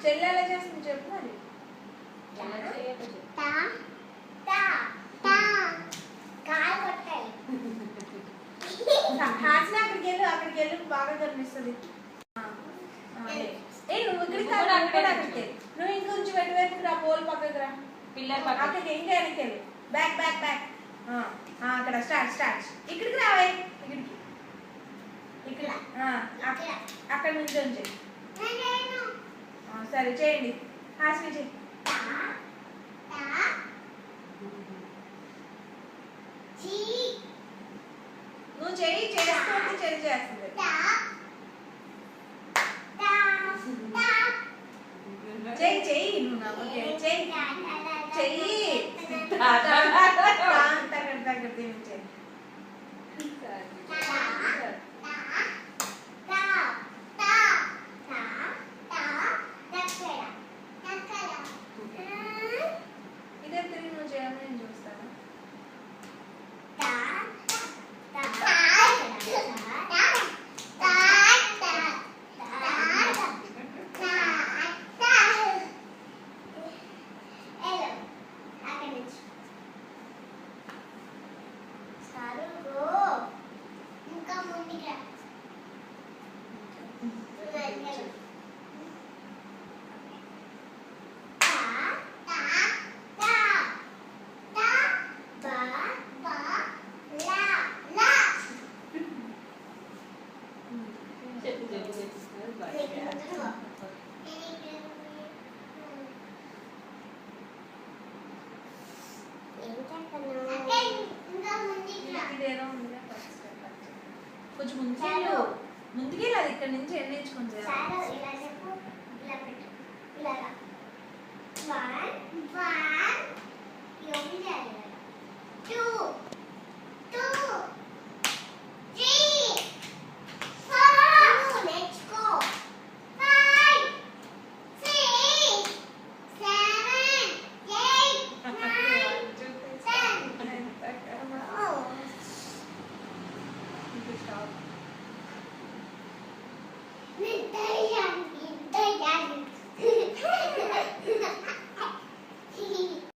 చెల్లి ఎలా చేస్తుంది చెప్పు మరి. హాస్ని అక్కడికి వెళ్ళు బాగా కనిపిస్తుంది. నువ్వు ఇక్కడికి అక్కడికి నువ్వు ఇంకొంచెం ఎటువైపు రా, పోల్ పక్కకు రా, పిల్లలు అక్కడికి ఇంకా వెనక్కి వెళ్ళు. బ్యాక్ బ్యాక్ బ్యాక్ అక్కడ స్టార్ట్ స్టార్ట్. ఇక్కడికి రావే, ఇక్కడికి ఇక్కడ అక్కడ నుంచి ఉంచే. సరే చేయండి, హాస్ని చేయి. నువ్వు చెయ్యి, చేస్తుంటే చెల్లి చేస్తుంది. చెయ్యి చెయ్యి, నువ్వు నమ్మకే చెయ్యి చెయ్యి దగ్గర చెయ్యి. ఇదే తిరిగి నువ్వు చేయాలని నేను చూస్తాను. కొంచెం ముందుకే లేదు, ఇక్కడ నుంచి ఎండించుకుంటే One, two.